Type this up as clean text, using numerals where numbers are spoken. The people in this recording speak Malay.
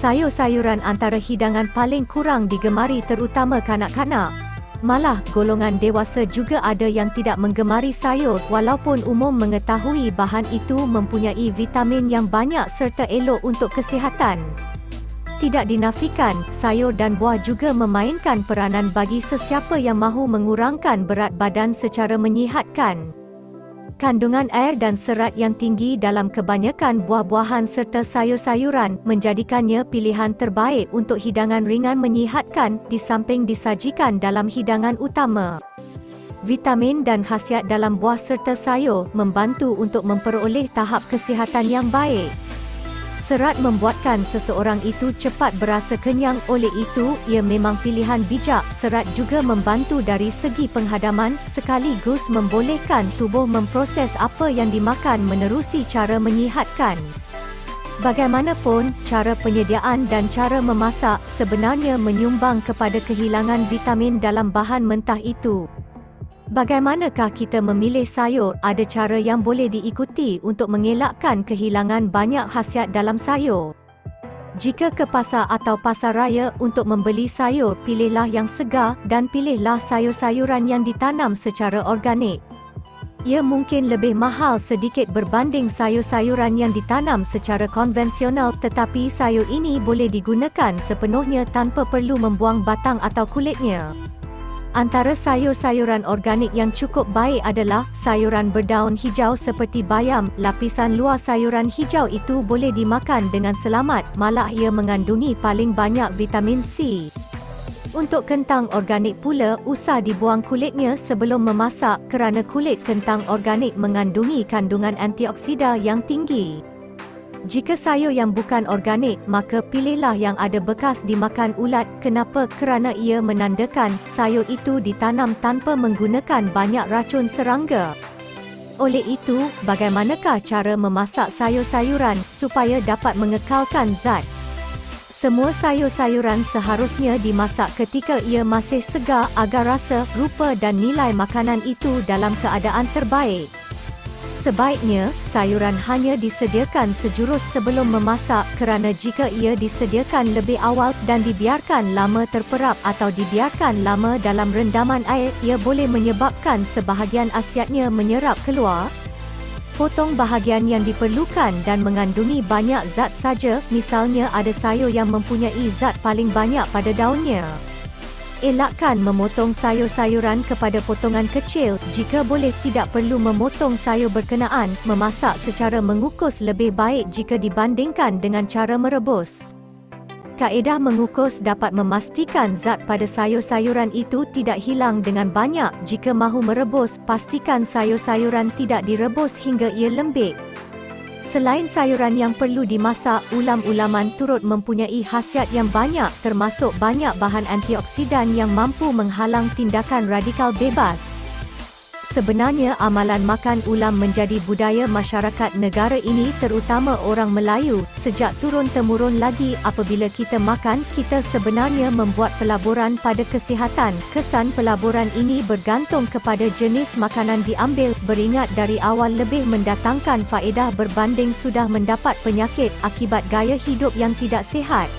Sayur-sayuran antara hidangan paling kurang digemari terutama kanak-kanak. Malah, golongan dewasa juga ada yang tidak menggemari sayur walaupun umum mengetahui bahan itu mempunyai vitamin yang banyak serta elok untuk kesihatan. Tidak dinafikan, sayur dan buah juga memainkan peranan bagi sesiapa yang mahu mengurangkan berat badan secara menyihatkan. Kandungan air dan serat yang tinggi dalam kebanyakan buah-buahan serta sayur-sayuran menjadikannya pilihan terbaik untuk hidangan ringan menyihatkan di samping disajikan dalam hidangan utama. Vitamin dan khasiat dalam buah serta sayur membantu untuk memperoleh tahap kesihatan yang baik. Serat membuatkan seseorang itu cepat berasa kenyang, oleh itu, ia memang pilihan bijak. Serat juga membantu dari segi penghadaman, sekaligus membolehkan tubuh memproses apa yang dimakan menerusi cara menyihatkan. Bagaimanapun, cara penyediaan dan cara memasak sebenarnya menyumbang kepada kehilangan vitamin dalam bahan mentah itu. Bagaimanakah kita memilih sayur? Ada cara yang boleh diikuti untuk mengelakkan kehilangan banyak khasiat dalam sayur. Jika ke pasar atau pasar raya untuk membeli sayur, pilihlah yang segar dan pilihlah sayur-sayuran yang ditanam secara organik. Ia mungkin lebih mahal sedikit berbanding sayur-sayuran yang ditanam secara konvensional, tetapi sayur ini boleh digunakan sepenuhnya tanpa perlu membuang batang atau kulitnya. Antara sayur-sayuran organik yang cukup baik adalah sayuran berdaun hijau seperti bayam. Lapisan luar sayuran hijau itu boleh dimakan dengan selamat, malah ia mengandungi paling banyak vitamin C. Untuk kentang organik pula, usah dibuang kulitnya sebelum memasak kerana kulit kentang organik mengandungi kandungan antioksida yang tinggi. Jika sayur yang bukan organik, maka pilihlah yang ada bekas dimakan ulat. Kenapa? Kerana ia menandakan sayur itu ditanam tanpa menggunakan banyak racun serangga. Oleh itu, bagaimanakah cara memasak sayur-sayuran supaya dapat mengekalkan zat? Semua sayur-sayuran seharusnya dimasak ketika ia masih segar agar rasa, rupa dan nilai makanan itu dalam keadaan terbaik. Sebaiknya, sayuran hanya disediakan sejurus sebelum memasak kerana jika ia disediakan lebih awal dan dibiarkan lama terperap atau dibiarkan lama dalam rendaman air, ia boleh menyebabkan sebahagian khasiatnya menyerap keluar. Potong bahagian yang diperlukan dan mengandungi banyak zat saja, misalnya ada sayur yang mempunyai zat paling banyak pada daunnya. Elakkan memotong sayur-sayuran kepada potongan kecil, jika boleh tidak perlu memotong sayur berkenaan. Memasak secara mengukus lebih baik jika dibandingkan dengan cara merebus. Kaedah mengukus dapat memastikan zat pada sayur-sayuran itu tidak hilang dengan banyak. Jika mahu merebus, pastikan sayur-sayuran tidak direbus hingga ia lembik. Selain sayuran yang perlu dimasak, ulam-ulaman turut mempunyai khasiat yang banyak, termasuk banyak bahan antioksidan yang mampu menghalang tindakan radikal bebas. Sebenarnya amalan makan ulam menjadi budaya masyarakat negara ini, terutama orang Melayu, sejak turun-temurun lagi. Apabila kita makan, kita sebenarnya membuat pelaburan pada kesihatan. Kesan pelaburan ini bergantung kepada jenis makanan diambil. Beringat dari awal lebih mendatangkan faedah berbanding sudah mendapat penyakit akibat gaya hidup yang tidak sihat.